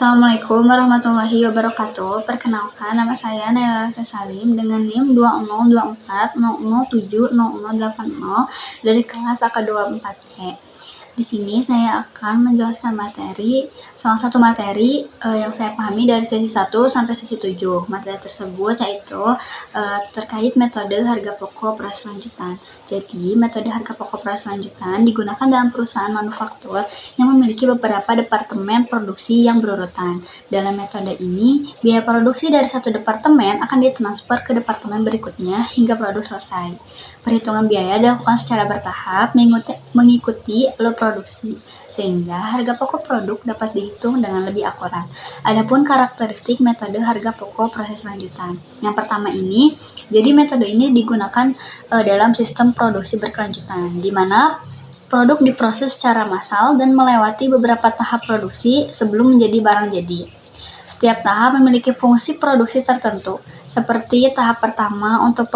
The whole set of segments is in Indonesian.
Assalamualaikum warahmatullahi wabarakatuh. Perkenalkan, nama saya Naila Salim dengan NIM 202400700080 dari kelas AK24E. Di sini saya akan menjelaskan salah satu materi yang saya pahami dari sesi 1 sampai sesi 7. Materi tersebut yaitu terkait metode harga pokok proses lanjutan. Jadi, metode harga pokok proses lanjutan digunakan dalam perusahaan manufaktur yang memiliki beberapa departemen produksi yang berurutan. Dalam metode ini, biaya produksi dari satu departemen akan ditransfer ke departemen berikutnya hingga produk selesai. Perhitungan biaya dilakukan secara bertahap mengikuti alur produksi, sehingga harga pokok produk dapat dihitung dengan lebih akurat. Adapun karakteristik metode harga pokok proses lanjutan. Yang pertama ini, jadi metode ini digunakan dalam sistem produksi berkelanjutan, di mana produk diproses secara massal dan melewati beberapa tahap produksi sebelum menjadi barang jadi. Setiap tahap memiliki fungsi produksi tertentu, seperti tahap pertama untuk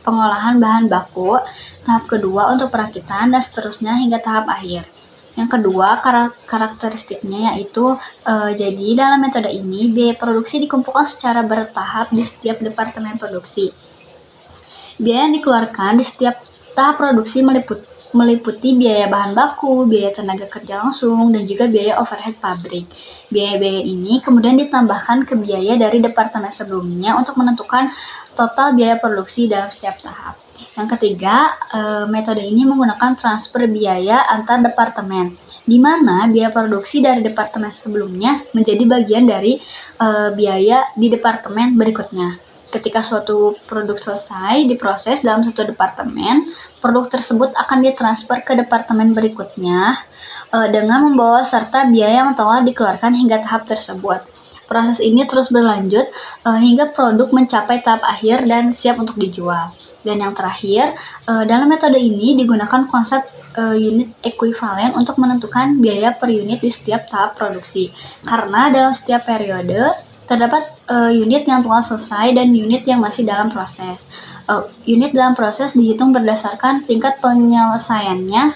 pengolahan bahan baku, tahap kedua untuk perakitan, dan seterusnya hingga tahap akhir. Yang kedua, karakteristiknya yaitu jadi dalam metode ini biaya produksi dikumpulkan secara bertahap di setiap departemen produksi. Biaya yang dikeluarkan di setiap tahap produksi meliputi biaya bahan baku, biaya tenaga kerja langsung, dan juga biaya overhead pabrik. Biaya-biaya ini kemudian ditambahkan ke biaya dari departemen sebelumnya untuk menentukan total biaya produksi dalam setiap tahap. Yang ketiga, metode ini menggunakan transfer biaya antar departemen, di mana biaya produksi dari departemen sebelumnya menjadi bagian dari biaya di departemen berikutnya. Ketika suatu produk selesai diproses dalam satu departemen, produk tersebut akan ditransfer ke departemen berikutnya dengan membawa serta biaya yang telah dikeluarkan hingga tahap tersebut. Proses ini terus berlanjut hingga produk mencapai tahap akhir dan siap untuk dijual. Dan yang terakhir, dalam metode ini digunakan konsep unit ekuivalen untuk menentukan biaya per unit di setiap tahap produksi. Karena dalam setiap periode terdapat unit yang telah selesai dan unit yang masih dalam proses. Unit dalam proses dihitung berdasarkan tingkat penyelesaiannya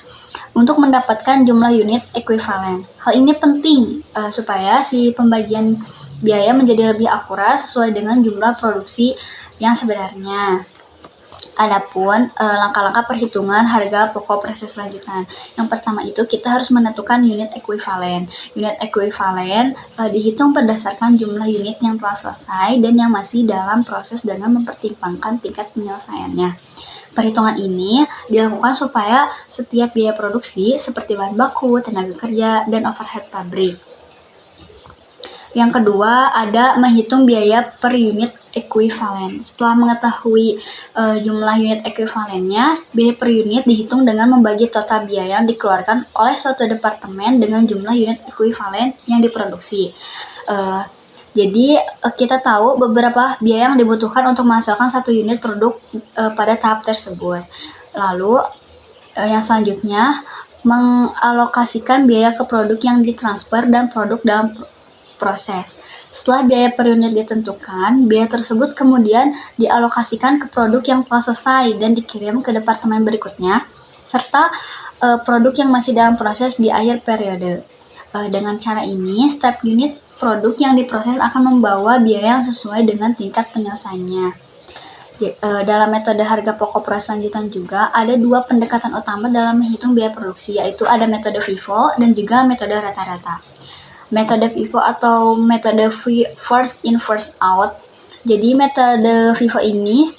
untuk mendapatkan jumlah unit ekuivalen. Hal ini penting supaya si pembagian biaya menjadi lebih akurat sesuai dengan jumlah produksi yang sebenarnya. Adapun langkah-langkah perhitungan harga pokok proses lanjutan. Yang pertama itu kita harus menentukan unit ekuivalen. Unit ekuivalen dihitung berdasarkan jumlah unit yang telah selesai dan yang masih dalam proses dengan mempertimbangkan tingkat penyelesaiannya. Perhitungan ini dilakukan supaya setiap biaya produksi seperti bahan baku, tenaga kerja, dan overhead pabrik. Yang kedua, ada menghitung biaya per unit ekuivalen. Setelah mengetahui jumlah unit ekuivalennya, biaya per unit dihitung dengan membagi total biaya yang dikeluarkan oleh suatu departemen dengan jumlah unit ekuivalen yang diproduksi. Jadi kita tahu beberapa biaya yang dibutuhkan untuk menghasilkan satu unit produk pada tahap tersebut. Lalu yang selanjutnya, mengalokasikan biaya ke produk yang ditransfer dan produk dalam proses. Setelah biaya per unit ditentukan, biaya tersebut kemudian dialokasikan ke produk yang telah selesai dan dikirim ke departemen berikutnya, serta produk yang masih dalam proses di akhir periode. Dengan cara ini, setiap unit produk yang diproses akan membawa biaya yang sesuai dengan tingkat penyelesaiannya. Dalam metode harga pokok proses lanjutan juga ada dua pendekatan utama dalam menghitung biaya produksi, yaitu ada metode FIFO dan juga metode rata-rata. Metode FIFO atau metode first in first out. Jadi metode FIFO ini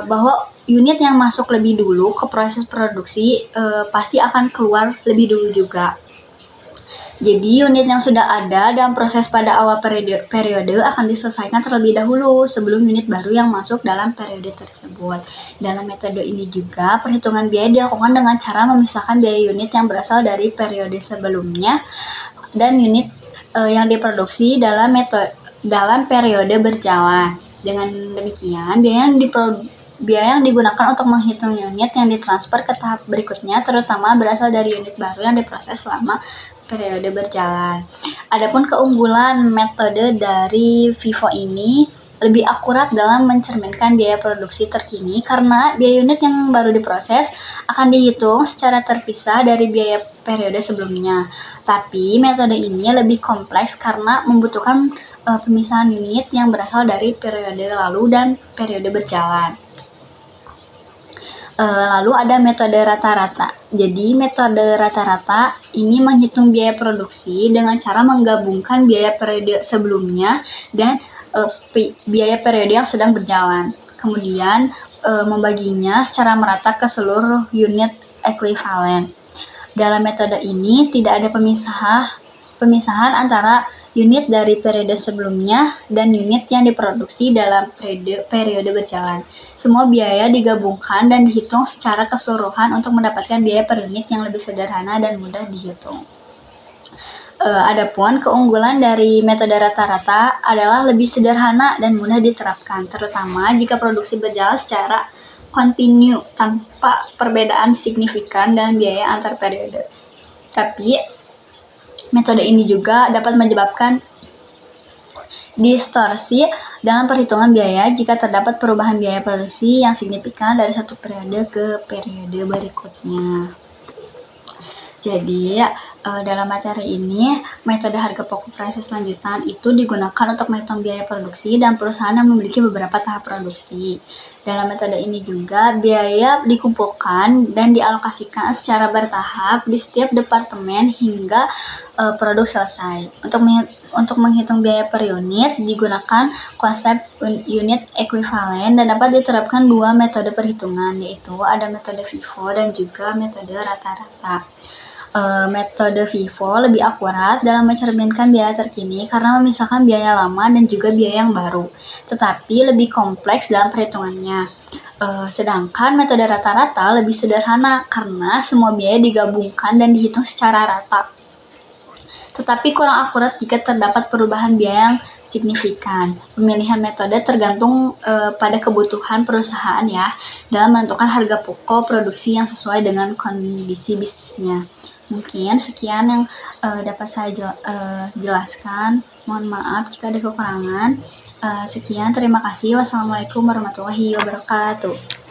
bahwa unit yang masuk lebih dulu ke proses produksi pasti akan keluar lebih dulu juga. Jadi unit yang sudah ada dalam proses pada awal periode akan diselesaikan terlebih dahulu sebelum unit baru yang masuk dalam periode tersebut. Dalam metode ini juga perhitungan biaya dilakukan dengan cara memisahkan biaya unit yang berasal dari periode sebelumnya dan unit yang diproduksi dalam periode berjalan. Dengan demikian, biaya yang digunakan untuk menghitung unit yang ditransfer ke tahap berikutnya terutama berasal dari unit baru yang diproses selama periode berjalan. Adapun keunggulan metode dari FIFO ini lebih akurat dalam mencerminkan biaya produksi terkini karena biaya unit yang baru diproses akan dihitung secara terpisah dari biaya periode sebelumnya. Tapi metode ini lebih kompleks karena membutuhkan pemisahan unit yang berasal dari periode lalu dan periode berjalan. Lalu ada metode rata-rata. Jadi metode rata-rata ini menghitung biaya produksi dengan cara menggabungkan biaya periode sebelumnya dan biaya periode yang sedang berjalan. Kemudian membaginya secara merata ke seluruh unit ekuivalen. Dalam metode ini tidak ada pemisahan antara unit dari periode sebelumnya dan unit yang diproduksi dalam periode berjalan. Semua biaya digabungkan dan dihitung secara keseluruhan untuk mendapatkan biaya per unit yang lebih sederhana dan mudah dihitung. Adapun keunggulan dari metode rata-rata adalah lebih sederhana dan mudah diterapkan, terutama jika produksi berjalan secara kontinu tanpa perbedaan signifikan dalam biaya antar periode. Tapi metode ini juga dapat menyebabkan distorsi dalam perhitungan biaya jika terdapat perubahan biaya produksi yang signifikan dari satu periode ke periode berikutnya. Jadi, dalam materi ini, metode harga pokok proses lanjutan itu digunakan untuk menghitung biaya produksi dan perusahaan yang memiliki beberapa tahap produksi. Dalam metode ini juga, biaya dikumpulkan dan dialokasikan secara bertahap di setiap departemen hingga produk selesai. Untuk menghitung biaya per unit, digunakan konsep unit ekuivalen dan dapat diterapkan dua metode perhitungan, yaitu ada metode FIFO dan juga metode rata-rata. Metode FIFO lebih akurat dalam mencerminkan biaya terkini karena memisahkan biaya lama dan juga biaya yang baru, tetapi lebih kompleks dalam perhitungannya. Sedangkan metode rata-rata lebih sederhana karena semua biaya digabungkan dan dihitung secara rata, tetapi kurang akurat jika terdapat perubahan biaya yang signifikan. Pemilihan metode tergantung pada kebutuhan perusahaan ya, dalam menentukan harga pokok produksi yang sesuai dengan kondisi bisnisnya. Mungkin sekian yang dapat saya jelaskan. Mohon maaf jika ada kekurangan. Sekian, terima kasih. Wassalamualaikum warahmatullahi wabarakatuh.